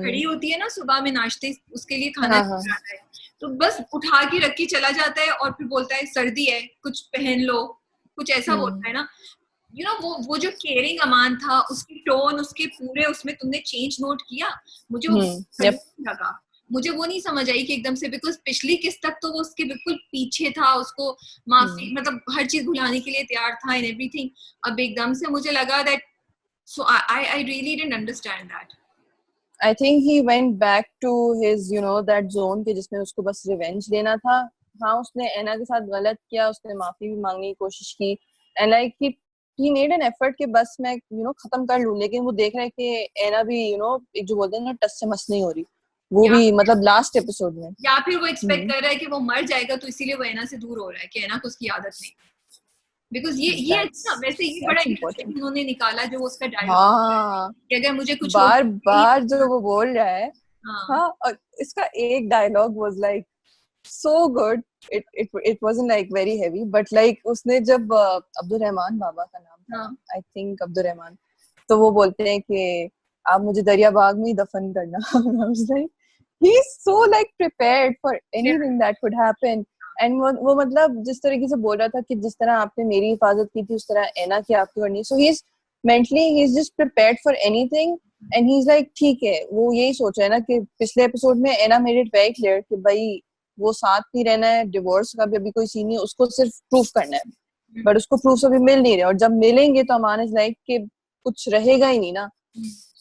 खड़ी होती है ना सुबह में नाश्ते उसके लिए खाना बनाता है तो बस उठा के रख के चला जाता है और फिर बोलता है सर्दी है कुछ पहन लो, कुछ ऐसा बोलता है ना. यू नो वो जो केयरिंग अमान था, उसकी टोन, उसके पूरे उसमें तुमने चेंज नोट किया. मुझे लगा, मुझे वो नहीं समझ आई कि एकदम से, बिकॉज पिछली किस्त तक तो वो उसके बिल्कुल पीछे था, उसको माफी मतलब हर चीज भुलाने के लिए तैयार था एंड एवरीथिंग. अब एकदम से मुझे लगा that, so I really didn't understand that. I think he went back to his that zone के जिसमें उसको बस रिवेंज लेना था. हाँ उसने एना के साथ गलत किया, उसने माफी भी मांगने की कोशिश की and like he made an effort कि बस मैं खत्म कर लूं, लेकिन वो देख रहा है कि एना भी एक जो बोलते हैं ना टस से मस नहीं हो रही, वो भी मतलब लास्ट एपिसोड में, या फिर वो एक्सपेक्ट कर रहा है कि वो मर जाएगा तो इसीलिए वो एना से दूर हो रहा है कि एना को उसकी आदत नहीं, बिकॉज ये अच्छा वैसे ये बड़ा इंटरेस्टिंग उन्होंने निकाला जो उसका डायलॉग हाँ कि अगर मुझे कुछ बार बार जो वो बोल रहा है। हाँ हाँ और इसका एक dialogue was like so good. It wasn't like very heavy, but like उसने जब अब्दुल रहमान बाबा का नाम था, I think अब्दुल रहमान, तो वो बोलते हैं कि आप मुझे दरिया बाग में ही दफन करना। I was like, he's so like prepared for anything that could happen. And वो मतलब जिस तरीके से बोल रहा था कि जिस तरह आपने मेरी हिफाजत की थी उस तरह एना की आपकी करनी, so he's just prepared for anything. And he's like ठीक है, वो यही सोच रहा है ना कि पिछले एपिसोड में एना made it very clear कि भाई वो साथ नहीं रहना है, डिवोर्स का भी अभी कोई सीन नहीं है, उसको सिर्फ प्रूफ करना है, बट उसको प्रूफ अभी मिल नहीं रहे, और जब मिलेंगे तो अमान इज लाइक कि कुछ रहेगा ही नहीं ना।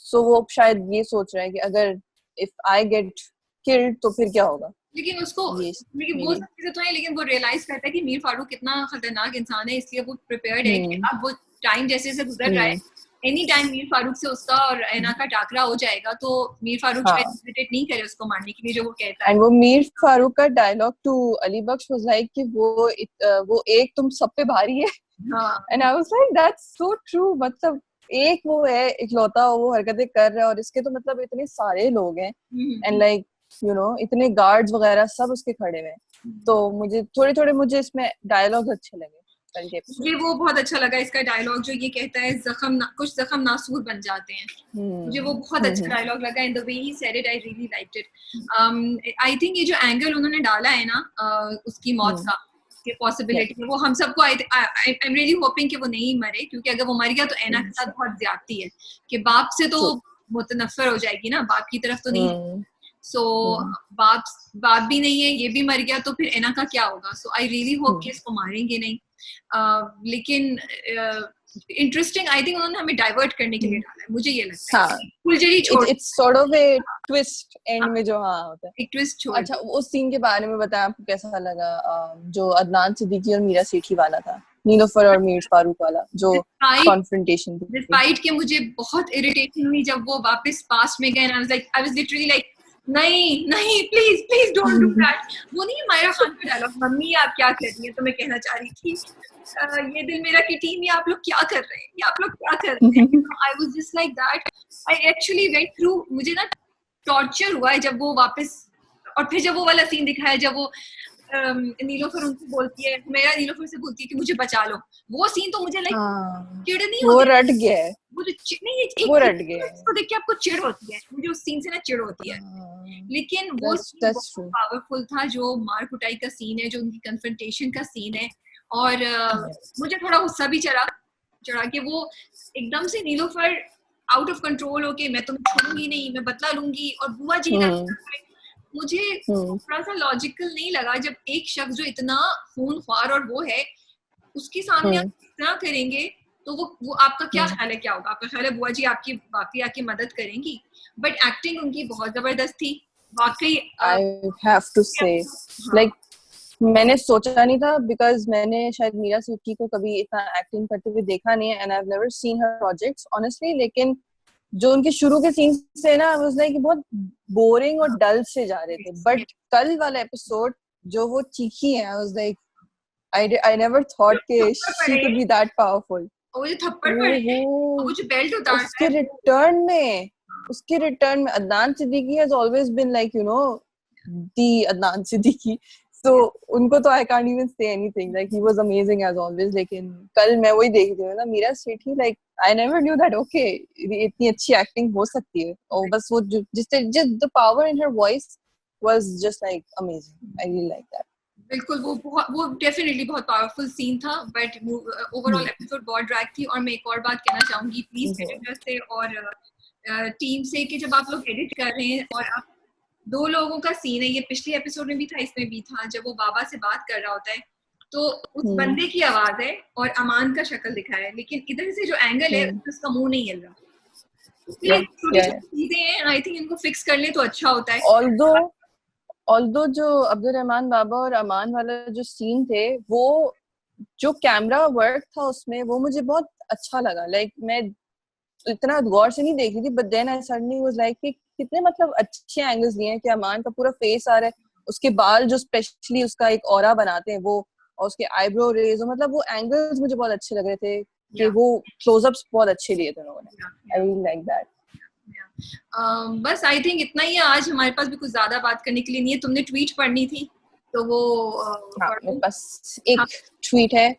सो वो शायद ये सोच रहा है कि अगर इफ आई गेट किल्ड तो फिर क्या होगा, लेकिन उसको लेकिन वो सब चीजें तो है, लेकिन वो रियलाइज करता है कि मीर फारूक कितना खतरनाक इंसान है, इसलिए वो प्रिपेयर्ड है कि अब वो टाइम जैसे से गुजर रहा है, एनी टाइम मीर फारूक से उसका और एना का टाकरा हो जाएगा, तो मीर फारूक शायद हेजिटेट नहीं करे उसको मारने के लिए, जो वो कहता है। एंड वो मीर फारूक का dialogue to Ali Bakhsh was like कि वो एक तुम सब पे भारी है। And I was like that's so true, मतलब एक वो है इकलौता, वो हरकतें कर रहा है और इसके तो मतलब इतने सारे लोग हैं एंड लाइक इतने गार्ड्स वगैरह सब उसके खड़े हुए हैं, तो मुझे थोड़े मुझे इसमें डायलॉग अच्छे लगे। मुझे वो बहुत अच्छा लगा इसका डायलॉग जो ये कहता है कुछ जख्म नासूर बन जाते हैं, मुझे वो बहुत अच्छा डायलॉग लगा, in the way he said it I really liked it. I think ये जो एंगल उन्होंने डाला है ना उसकी मौत का कि पॉसिबिलिटी, वो हम सबको आई एम रियली होपिंग कि वो नहीं मरे, क्योंकि अगर वो मर गया तो एना के साथ बहुत ज्यादती है कि बाप से तो मुतनफ्फर हो जाएगी ना, बाप की तरफ तो नहीं, सो बाप भी नहीं है, ये भी मर गया तो फिर एना का क्या होगा। सो आई रियली होप कि इसको मारेंगे नहीं, लेकिन इंटरेस्टिंग आई थिंक उन्होंने हमें डाइवर्ट करने के लिए डाला है, मुझे ये लगता है फुलझड़ी छोड़, it's sort of A twist and में जो होता है, एक ट्विस्ट छोड़। अच्छा उस सीन के बारे में बताएं, आपको कैसा लगा जो अदनान सिद्दीकी और मीरा सेठी वाला था, नीलोफर और मीर फारूक वाला जो कॉन्फ्रंटेशन थी, डिस्पाइट के मुझे बहुत इरिटेशन हुई जब वो वापस पास्ट में गए, आई वाज लिटरली लाइक नहीं प्लीज डोंट डू दैट। वो नहीं मायरा खान का डायलॉग, मम्मी आप क्या कर रही हैं, तो मैं कहना चाह रही थी ये दिल मेरा की टीम, ये आप लोग क्या कर रहे हैं, ये आप लोग क्या कर रहे हैं। I was just like that, I actually went through, मुझे ना टॉर्चर हुआ है जब वो वापस, और फिर जब वो वाला सीन दिखाया जब वो नीलोफर उनको बोलती है, मेरा नीलोफर से बोलती है कि मुझे बचा लो, वो सीन तो मुझे लाइक चिढ़ नहीं होती, वो रट गया है, वो रट गया है, तो देख के आपको चिढ़ होती है, मुझे उस सीन से ना चिढ़ होती है, लेकिन वो बहुत पावरफुल था जो मार कुटाई का सीन है, जो उनकी कन्फ्रंटेशन का सीन है, और मुझे थोड़ा गुस्सा भी चढ़ा कि वो एकदम से नीलोफर आउट ऑफ कंट्रोल होके मैं तुम्हें छोड़ूंगी नहीं, मैं बदला लूंगी, और बुआ जी मुझे थोड़ा सा लॉजिकल नहीं लगा जब एक शख्स जो इतना खूनख्वार और वो है उसके सामने आप इतना करेंगे, तो वो आपका क्या ख्याल है, क्या होगा आपका ख्याल है बुआ जी आपकी वाकई आके मदद करेंगी, बट एक्टिंग उनकी बहुत जबरदस्त थी वाकई। आई हैव टू से लाइक मैंने सोचा नहीं था, बिकॉज मैंने शायद मीरा सेठी को कभी इतना एक्टिंग करते हुए देखा नहीं है, and I have never seen her projects honestly, लेकिन जो उनके शुरू के सीन से ना वाज लाइक बहुत बोरिंग और डल से जा रहे थे, बट कल वाला एपिसोड जो वो चीखी है, I was like I never thought कि she could be that powerful. वो जो थप्पड़ पड़े, वो जो बेल्ट उतारता है, उसके रिटर्न में Adnan Siddiqui has always been like the Adnan Siddiqui, so उनको तो I can't even say anything, like he was amazing as always, लेकिन कल मैं वही देख रही हूँ ना, मीरा सेठी like I never knew that okay इतनी अच्छी एक्टिंग हो सकती है, और बस वो just the power in her voice was just like amazing, I really like that। बिल्कुल वो डेफिनेटली बहुत पावरफुल सीन था, बट ओवरऑल एपिसोड बहुत ड्रैग थी। और मैं एक और बात कहना चाहूंगी प्लीज एडिटर्स से और टीम से कि जब आप लोग एडिट कर रहे हैं और आप दो लोगों का सीन है, ये पिछले एपिसोड में भी था, इसमें भी था, जब वो बाबा से बात कर रहा होता है तो उस बंदे की आवाज है और अमान का शक्ल दिखाया है, लेकिन इधर से जो एंगल है उसका मुंह नहीं हिल रहा, इसलिए छोटी चीजें हैं, आई थिंक इनको फिक्स कर ले तो अच्छा होता है। ऑल्दो जो अब्दुल रहमान बाबा और अमान वाला जो सीन थे, वो जो कैमरा वर्क था उसमें, वो मुझे बहुत अच्छा लगा. लाइक मैं इतना गौर से नहीं देख रही थी, but then I suddenly was like कि कितने मतलब अच्छे एंगल्स लिए हैं कि अमान का पूरा फेस आ रहा है, उसके बाल जो स्पेशली उसका एक ऑरा बनाते हैं वो, और उसके आईब्रो रेज, मतलब वो एंगल्स मुझे बहुत अच्छे लग रहे थे कि वो क्लोजअप्स बहुत अच्छे लिए थे लोगों ने. I really like that. बस आई थिंक इतना ही है. आज हमारे पास भी कुछ ज्यादा बात करने के लिए नहीं है. तुमने ट्वीट पढ़नी थी तो वो हाँ, मेरे पास एक ट्वीट है.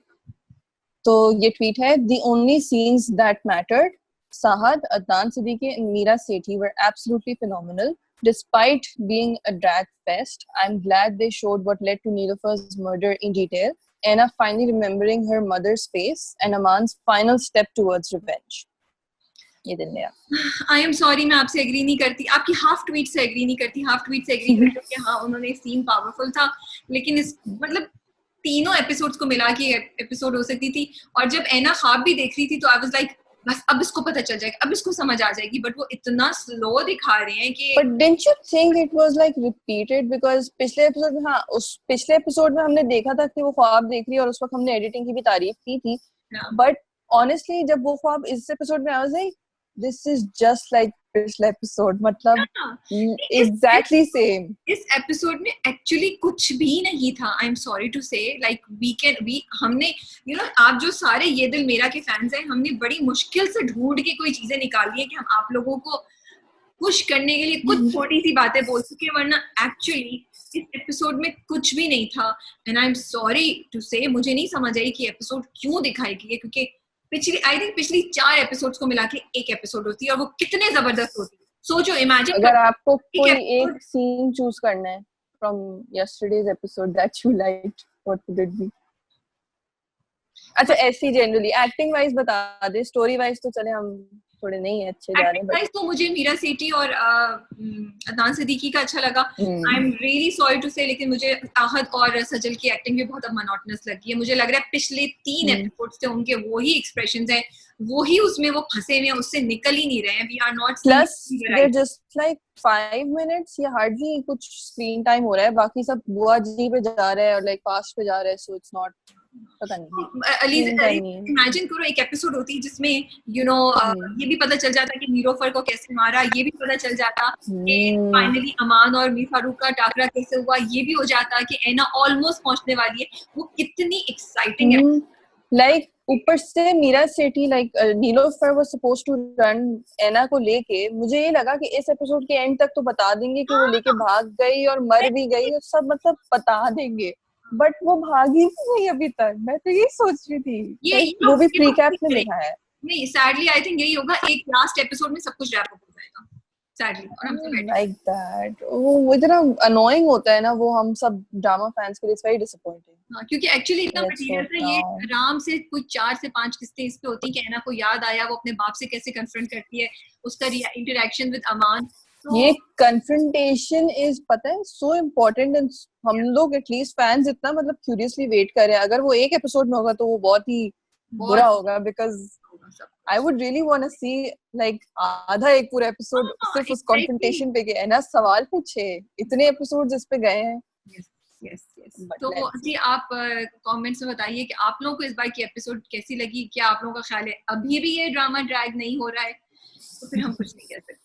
तो ये ट्वीट है, the only scenes that mattered, Sahad, Adnan Siddiqui and Meera Sethi were absolutely phenomenal. Despite being a drag fest, I'm glad they showed what led to Nilofar's murder in detail, Anna finally remembering her mother's face, and Aman's final step towards revenge. ये दिन मेरा. आई am sorry, मैं आपसे agree नहीं करती. आपकी half tweet से agree नहीं करती. हाफ ट्वीट से एग्री करती हूँ कि हाँ उन्होंने सीन पावरफुल था, लेकिन इस मतलब तीनों एपिसोड्स को मिला के एपिसोड हो सकती थी. और जब एना ख्वाब भी देख रही थी तो आई वाज लाइक बस अब इसको पता चल जाएगा, अब इसको समझ आ जाएगी. बट वो इतना स्लो दिखा रहे हैं कि But didn't you think it was like repeated? Because पिछले एपिसोड में, हाँ, उस पिछले एपिसोड में हमने देखा था कि वो ख्वाब देख रही है और उस वक्त हमने एडिटिंग की भी तारीफ की थी. But honestly जब वो ख्वाब इस एपिसोड में I was like, this is just like पिछला एपिसोड, मतलब exactly same. इस एपिसोड में एक्चुअली कुछ भी नहीं था. आई एम सॉरी टू से, लाइक हमने आप जो सारे ये दिल मेरा के फैंस हैं, हमने बड़ी मुश्किल से ढूंढ के कोई चीजें निकाली है कि हम आप लोगों को खुश करने के लिए कुछ छोटी सी बातें बोल सके, वरना एक्चुअली इस एपिसोड में कुछ भी नहीं था. And I am sorry to say, मुझे नहीं समझ आई कि एपिसोड क्यों दिखाई गई है, क्योंकि पिछली 4 एपिसोड्स को मिला के एक एपिसोड होती है और वो कितने जबरदस्त होती है. सोचो, इमेजिन अगर आपको कोई एक सीन चूज करना है from yesterday's episode that you liked, what would it be? अच्छा, ऐसी जनरली एक्टिंग वाइज बता दे, स्टोरी वाइज तो चले हम थोड़े नहीं अच्छे जा रहे हैं, बट तो मुझे मीरा सेठी और अदनान सिद्दीकी का अच्छा लगा. I am really sorry to say, लेकिन मुझे आहद और सजल की एक्टिंग भी बहुत मोनोटोनस लगी है. मुझे लग रहा है पिछले 3 एपिसोड्स से उनके वही एक्सप्रेशंस हैं, वही उसमें वो फंसे हुए हैं, उससे निकल ही नहीं रहे हैं. We are not plus there just like 5 minutes या हार्डली कुछ स्क्रीन टाइम हो रहा है, बाकी सब बुआ जी पे जा रहे हैं और लाइक पास्ट पे जा रहे हैं, सो इट्स नॉट, पता नहीं. इमेजिन करो एक एपिसोड होती जिसमें ये भी पता चल जाता कि नीलोफर को कैसे मारा, ये भी पता चल जाता कि फाइनली अमान और मीर फारूक का टाकरा कैसे हुआ, ये भी हो जाता कि एना ऑलमोस्ट पहुंचने वाली है. वो कितनी एक्साइटिंग है. लाइक ऊपर से Meera Sethi, like Nilofar was supposed to run Ana को लेके. मुझे ये लगा कि इस एपिसोड के एंड तक तो बता देंगे कि वो लेके भाग गई और मर भी गई और सब, मतलब बता देंगे, बट वो भागी नहीं अभी तक. मैं तो ये सोच रही थी, ये वो भी प्री कैप में लिखा है. नहीं, सैडली आई थिंक यही होगा, एक लास्ट एपिसोड में सब कुछ रैप अप हो जाएगा सैडली. और हम सब लाइक दैट, वो इतना अनोइंग होता है ना वो, हम सब ड्रामा फैंस के लिए इट्स वेरी डिसअपॉइंटिंग. हाँ, क्योंकि एक्चुअली इतना मटेरियल था. ये आराम से कुछ 4 से 5 किस्तें इस पे होती कि एना को याद आया वो अपने बाप से कैसे कन्फ्रंट करती है, उसका इंटरेक्शन विद अमान. ये कन्फ्रंटेशन इज, पता है, सो इम्पोर्टेंट. एंड हम लोग एटलीस्ट फैंस इतना मतलब क्यूरियसली वेट कर रहे हैं. अगर वो एक एपिसोड में होगा तो वो बहुत ही बुरा होगा, because I would really want to see like आधा एक पूरा एपिसोड सिर्फ उस कन्फ्रंटेशन पे के एना सवाल पूछे. इतने एपिसोड्स इस पे गए हैं. यस. तो जी आप कमेंट्स में बताइए कि आप लोगों को इस बार की एपिसोड कैसी लगी. क्या आप लोगों का ख्याल है अभी भी ये ड्रामा ड्रैग नहीं हो रहा है? तो फिर हम कुछ नहीं कह सकते.